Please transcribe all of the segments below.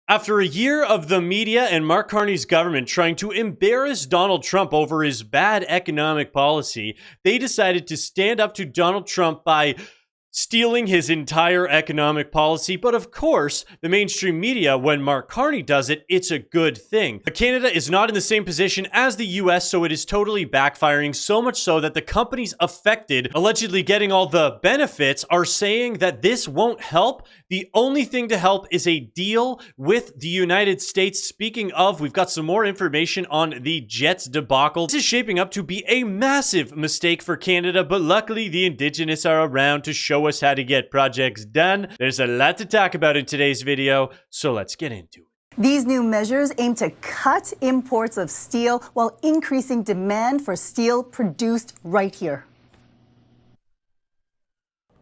After a year of the media and Mark Carney's government trying to embarrass Donald Trump over his bad economic policy, they decided to stand up to Donald Trump by stealing his entire economic policy. But of course, the mainstream media, when Mark Carney does it, it's a good thing. But Canada is not in the same position as the US, so it is totally backfiring, so much so that the companies affected, allegedly getting all the benefits, are saying that this won't help. The only thing to help is a deal with the United States. Speaking of, we've got some more information on the Jets debacle. This is shaping up to be a massive mistake for Canada, but luckily the Indigenous are around to show us how to get projects done. There's a lot to talk about in today's video, so let's get into it. These new measures aim to cut imports of steel while increasing demand for steel produced right here.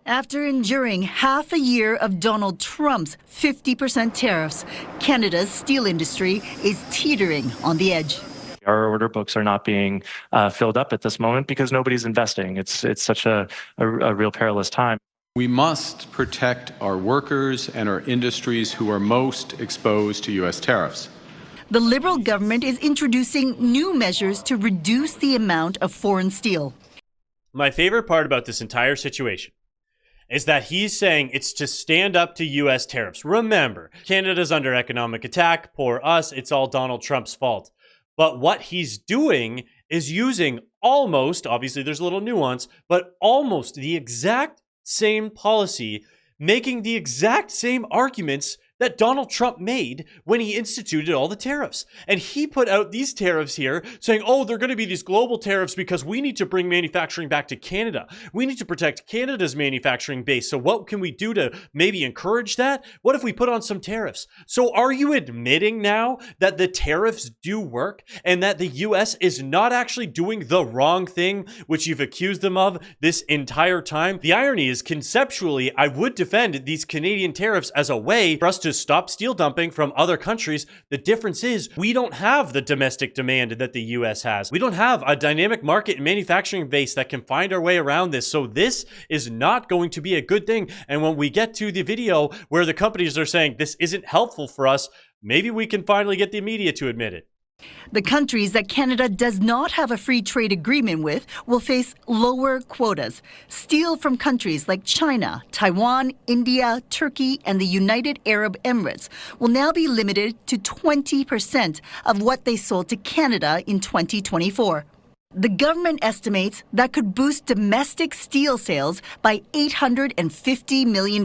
After enduring half a year of Donald Trump's 50% tariffs, Canada's steel industry is teetering on the edge. Our order books are not being filled up at this moment because nobody's investing. It's such a real perilous time. We must protect our workers and our industries who are most exposed to U.S. tariffs. The Liberal government is introducing new measures to reduce the amount of foreign steel. My favorite part about this entire situation is that he's saying it's to stand up to U.S. tariffs. Remember, Canada's under economic attack. Poor us. It's all Donald Trump's fault. But what he's doing is using almost, obviously there's a little nuance, but almost the exact same policy, making the exact same arguments that Donald Trump made when he instituted all the tariffs. And he put out these tariffs here saying, oh, they're going to be these global tariffs because we need to bring manufacturing back to Canada. We need to protect Canada's manufacturing base. So what can we do to maybe encourage that? What if we put on some tariffs? So are you admitting now that the tariffs do work and that the US is not actually doing the wrong thing, which you've accused them of this entire time? The irony is, conceptually, I would defend these Canadian tariffs as a way for us to stop steel dumping from other countries. The difference is we don't have the domestic demand that the US has. We don't have a dynamic market and manufacturing base that can find our way around this. So this is not going to be a good thing. And when we get to the video where the companies are saying this isn't helpful for us, maybe we can finally get the media to admit it. The countries that Canada does not have a free trade agreement with will face lower quotas. Steel from countries like China, Taiwan, India, Turkey, and the United Arab Emirates will now be limited to 20% of what they sold to Canada in 2024. The government estimates that could boost domestic steel sales by $850 million.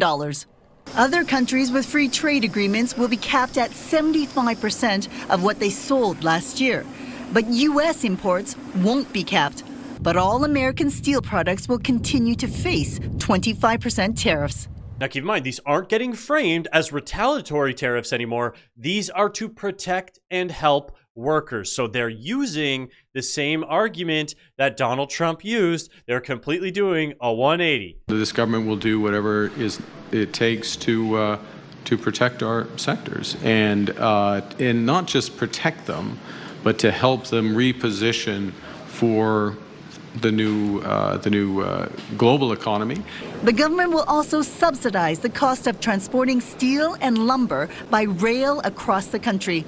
Other countries with free trade agreements will be capped at 75% of what they sold last year. But U.S. imports won't be capped. But all American steel products will continue to face 25% tariffs. Now keep in mind, these aren't getting framed as retaliatory tariffs anymore. These are to protect and help workers. So they're using the same argument that Donald Trump used. They're completely doing a 180. This government will do whatever it takes to protect our sectors and not just protect them, but to help them reposition for the new global economy. The government will also subsidize the cost of transporting steel and lumber by rail across the country.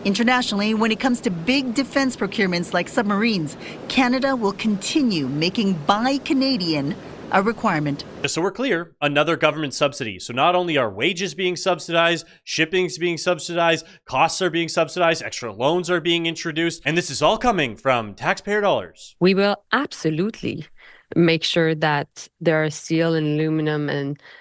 Internationally, when it comes to big defense procurements like submarines, Canada will continue making Buy Canadian a requirement. So we're clear, another government subsidy. So not only are wages being subsidized, shipping's being subsidized, costs are being subsidized, extra loans are being introduced, and this is all coming from taxpayer dollars. We will absolutely make sure that there are steel and aluminum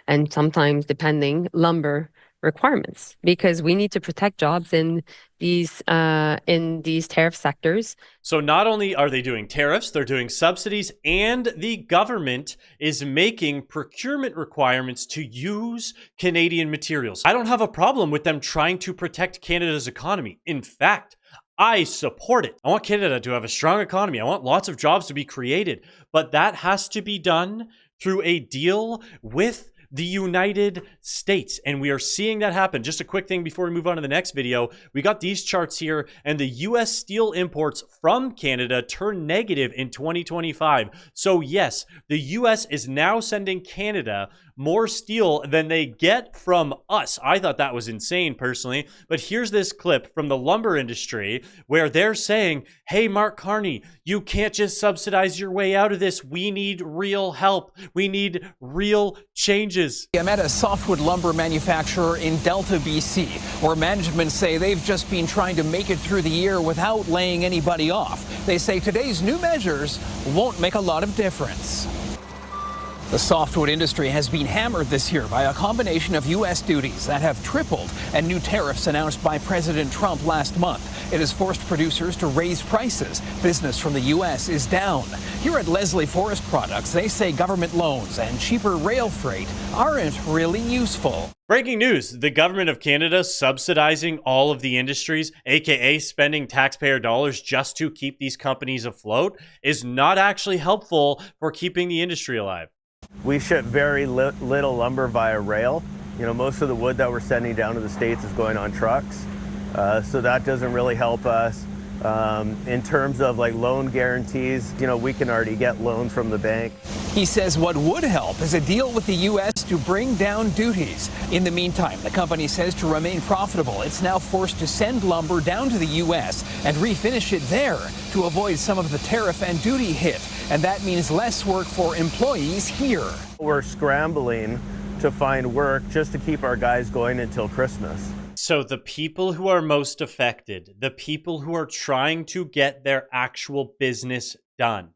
and sometimes, depending, lumber requirements, because we need to protect jobs in these tariff sectors. So not only are they doing tariffs, they're doing subsidies, and the government is making procurement requirements to use Canadian materials. I don't have a problem with them trying to protect Canada's economy. In fact, I support it. I want Canada to have a strong economy. I want lots of jobs to be created, but that has to be done through a deal with the United States. And we are seeing that happen. Just a quick thing before we move on to the next video. We got these charts here, and the US steel imports from Canada turned negative in 2025. So yes, the US is now sending Canada more steel than they get from us. I thought that was insane personally. But here's this clip from the lumber industry where they're saying, hey, Mark Carney, you can't just subsidize your way out of this. We need real help. We need real changes. I'm at a softwood lumber manufacturer in Delta, BC, where management say they've just been trying to make it through the year without laying anybody off. They say today's new measures won't make a lot of difference. The softwood industry has been hammered this year by a combination of U.S. duties that have tripled and new tariffs announced by President Trump last month. It has forced producers to raise prices. Business from the U.S. is down. Here at Leslie Forest Products, they say government loans and cheaper rail freight aren't really useful. Breaking news, the government of Canada subsidizing all of the industries, aka spending taxpayer dollars just to keep these companies afloat, is not actually helpful for keeping the industry alive. We ship very little lumber via rail. You know, most of the wood that we're sending down to the States is going on trucks. So that doesn't really help us. In terms of like loan guarantees, you know, we can already get loans from the bank. He says what would help is a deal with the U.S. to bring down duties. In the meantime, the company says to remain profitable, it's now forced to send lumber down to the U.S. and refinish it there to avoid some of the tariff and duty hit. And that means less work for employees here. We're scrambling to find work just to keep our guys going until Christmas. So the people who are most affected, the people who are trying to get their actual business done,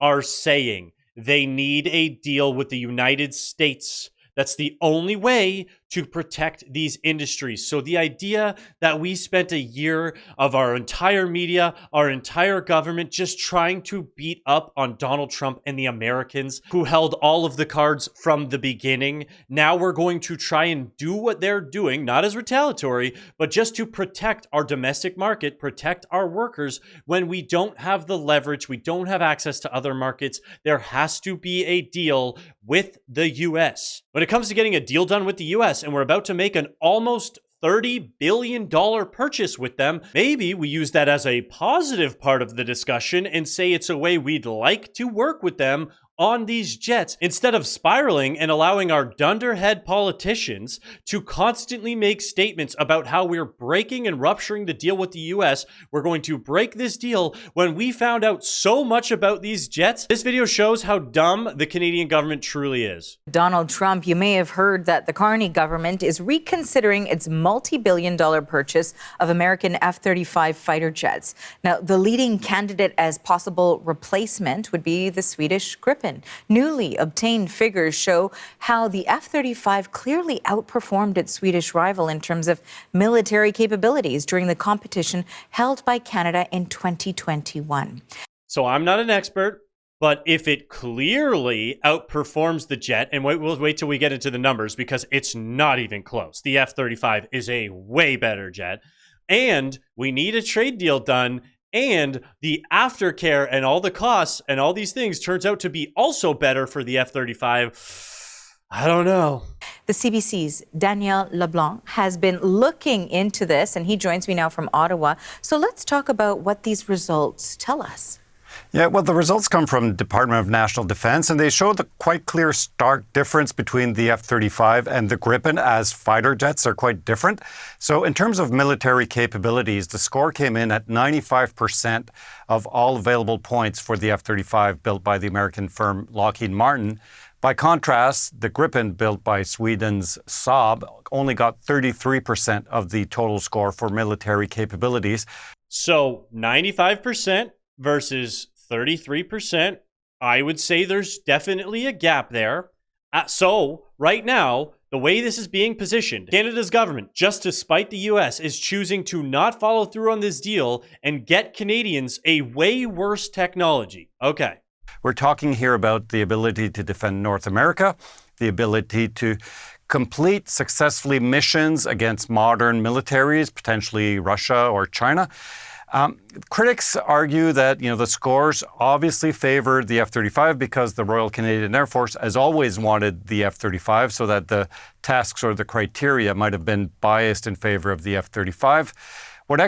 are saying they need a deal with the United States. That's the only way to protect these industries. So the idea that we spent a year of our entire media, our entire government just trying to beat up on Donald Trump and the Americans who held all of the cards from the beginning, now we're going to try and do what they're doing, not as retaliatory, but just to protect our domestic market, protect our workers when we don't have the leverage, we don't have access to other markets. There has to be a deal with the US. When it comes to getting a deal done with the US, and we're about to make an almost $30 billion purchase with them, maybe we use that as a positive part of the discussion and say it's a way we'd like to work with them on these jets, instead of spiraling and allowing our dunderhead politicians to constantly make statements about how we're breaking and rupturing the deal with the US. We're going to break this deal when we found out so much about these jets. This video shows how dumb the Canadian government truly is. Donald Trump, you may have heard that the Carney government is reconsidering its multi-billion-dollar purchase of American F-35 fighter jets. Now, the leading candidate as possible replacement would be the Swedish Gripen. Newly obtained figures show how the F-35 clearly outperformed its Swedish rival in terms of military capabilities during the competition held by Canada in 2021. So I'm not an expert, but if it clearly outperforms the jet, and we'll wait till we get into the numbers because it's not even close. The F-35 is a way better jet, and we need a trade deal done. And the aftercare and all the costs and all these things turns out to be also better for the F-35. I don't know. The CBC's Daniel LeBlanc has been looking into this, and he joins me now from Ottawa. So let's talk about what these results tell us. Yeah, well, the results come from Department of National Defense, and they show the quite clear, stark difference between the F-35 and the Gripen, as fighter jets are quite different. So in terms of military capabilities, the score came in at 95% of all available points for the F-35 built by the American firm Lockheed Martin. By contrast, the Gripen, built by Sweden's Saab, only got 33% of the total score for military capabilities. So 95% versus 33%, I would say there's definitely a gap there. So right now, the way this is being positioned, Canada's government, just to spite the US, is choosing to not follow through on this deal and get Canadians a way worse technology. Okay. We're talking here about the ability to defend North America, the ability to complete successfully missions against modern militaries, potentially Russia or China. Critics argue that, the scores obviously favored the F-35 because the Royal Canadian Air Force has always wanted the F-35, so that the tasks or the criteria might have been biased in favor of the F-35. What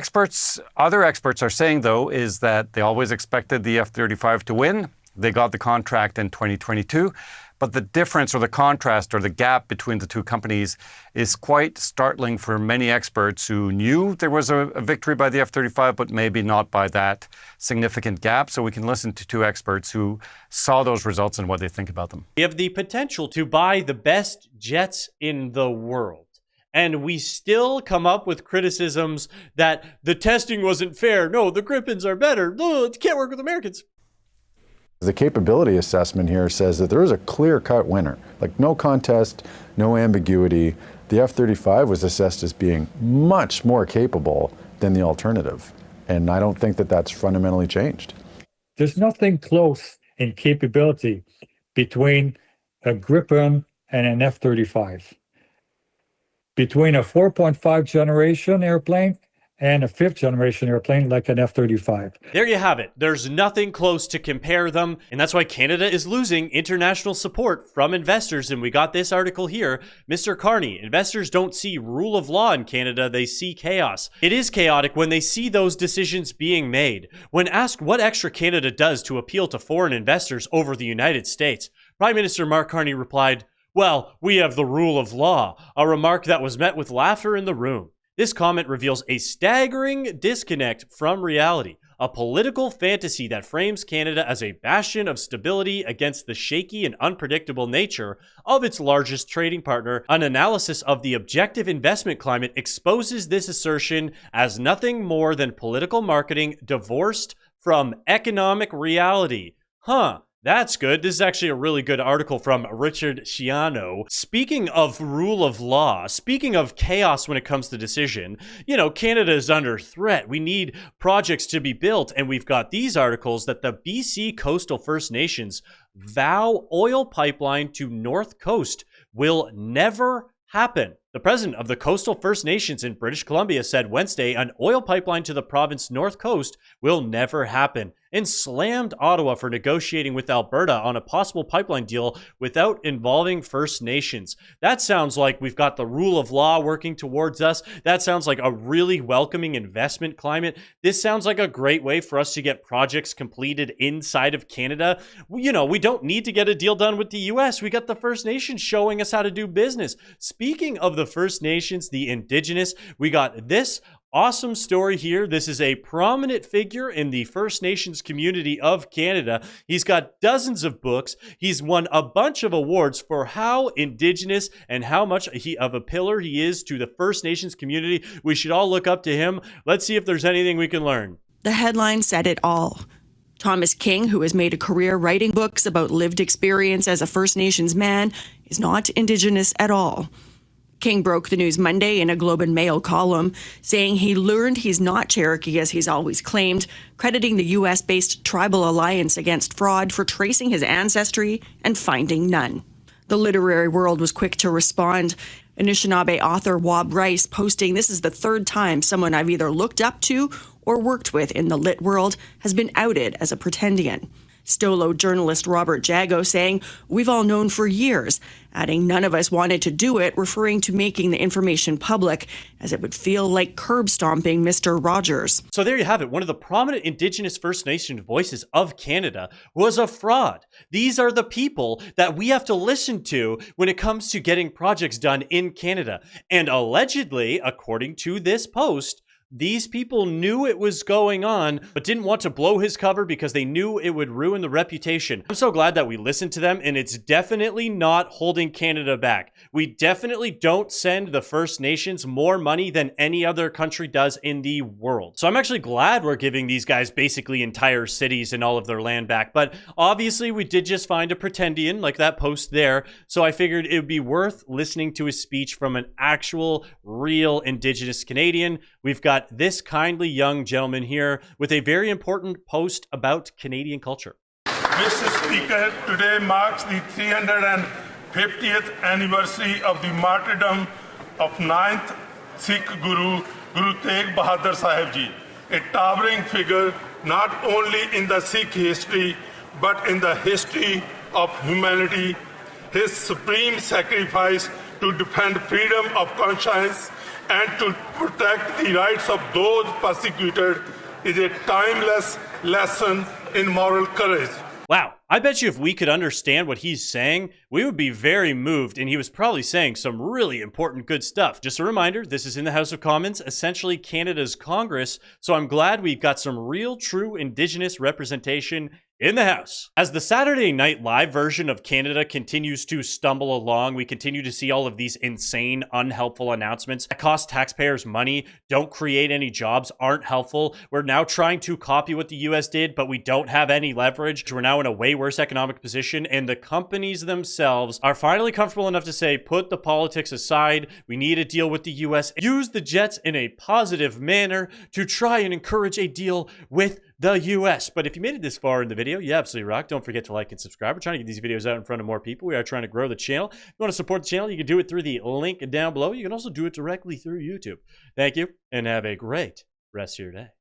other experts are saying, though, is that they always expected the F-35 to win. They got the contract in 2022. But the difference or the contrast or the gap between the two companies is quite startling for many experts who knew there was a victory by the F-35, but maybe not by that significant gap. So we can listen to two experts who saw those results and what they think about them. We have the potential to buy the best jets in the world. And we still come up with criticisms that the testing wasn't fair. No, the Gripens are better. No, it can't work with Americans. The capability assessment here says that there is a clear-cut winner, like no contest, no ambiguity. The F-35 was assessed as being much more capable than the alternative, and I don't think that that's fundamentally changed. There's nothing close in capability between a Gripen and an F-35. Between a 4.5 generation airplane and a 5th generation airplane like an F-35. There you have it. There's nothing close to compare them, and that's why Canada is losing international support from investors. And we got this article here. Mr. Carney, investors don't see rule of law in Canada, they see chaos. It is chaotic when they see those decisions being made. When asked what extra Canada does to appeal to foreign investors over the United States, Prime Minister Mark Carney replied, "Well, we have the rule of law," a remark that was met with laughter in the room. This comment reveals a staggering disconnect from reality, a political fantasy that frames Canada as a bastion of stability against the shaky and unpredictable nature of its largest trading partner. An analysis of the objective investment climate exposes this assertion as nothing more than political marketing divorced from economic reality. That's good. This is actually a really good article from Richard Sciano. Speaking of rule of law, speaking of chaos when it comes to decision, Canada is under threat. We need projects to be built, and we've got these articles that the BC Coastal First Nations vow oil pipeline to North Coast will never happen. The president of the Coastal First Nations in British Columbia said Wednesday an oil pipeline to the province's north coast will never happen, and slammed Ottawa for negotiating with Alberta on a possible pipeline deal without involving First Nations. That sounds like we've got the rule of law working towards us. That sounds like a really welcoming investment climate. This sounds like a great way for us to get projects completed inside of Canada. We don't need to get a deal done with the US. We got the First Nations showing us how to do business. Speaking of the First Nations, the Indigenous, we got this awesome story here. This is a prominent figure in the First Nations community of Canada. He's got dozens of books. He's won a bunch of awards for how Indigenous and how much of a pillar he is to the First Nations community. We should all look up to him. Let's see if there's anything we can learn. The headline said it all. Thomas King, who has made a career writing books about lived experience as a First Nations man, is not Indigenous at all. King broke the news Monday in a Globe and Mail column, saying he learned he's not Cherokee as he's always claimed, crediting the US-based Tribal Alliance Against Fraud for tracing his ancestry and finding none. The literary world was quick to respond. Anishinaabe author Wab Rice posting, "This is the third time someone I've either looked up to or worked with in the lit world has been outed as a pretendian." Stolo journalist Robert Jago saying, "We've all known for years," adding, "None of us wanted to do it," referring to making the information public, as it would feel like curb stomping Mr. Rogers. So there you have it. One of the prominent Indigenous First Nation voices of Canada was a fraud. These are the people that we have to listen to when it comes to getting projects done in Canada. And allegedly, according to this post, these people knew it was going on, but didn't want to blow his cover because they knew it would ruin the reputation. I'm so glad that we listened to them, and it's definitely not holding Canada back. We definitely don't send the First Nations more money than any other country does in the world. So I'm actually glad we're giving these guys basically entire cities and all of their land back. But obviously we did just find a pretendian like that post there. So I figured it would be worth listening to his speech from an actual real Indigenous Canadian. We've got this kindly young gentleman here with a very important post about Canadian culture. Mr. Speaker, today marks the 350th anniversary of the martyrdom of 9th Sikh Guru, Guru Tegh Bahadur Sahib Ji, a towering figure not only in the Sikh history, but in the history of humanity. His supreme sacrifice to defend freedom of conscience and to protect the rights of those persecuted is a timeless lesson in moral courage. Wow, I bet you if we could understand what he's saying, we would be very moved, and he was probably saying some really important good stuff. Just a reminder, this is in the House of Commons, essentially Canada's Congress, so I'm glad we've got some real, true Indigenous representation in the House. As the Saturday Night Live version of Canada continues to stumble along, we continue to see all of these insane, unhelpful announcements that cost taxpayers money, don't create any jobs, aren't helpful. We're now trying to copy what the US did, but we don't have any leverage. We're now in a way worse economic position, and the companies themselves are finally comfortable enough to say, put the politics aside, we need a deal with the US, use the jets in a positive manner to try and encourage a deal with the US. But if you made it this far in the video, you absolutely rock. Don't forget to like and subscribe. We're trying to get these videos out in front of more people. We are trying to grow the channel. If you want to support the channel, you can do it through the link down below. You can also do it directly through YouTube. Thank you, and have a great rest of your day.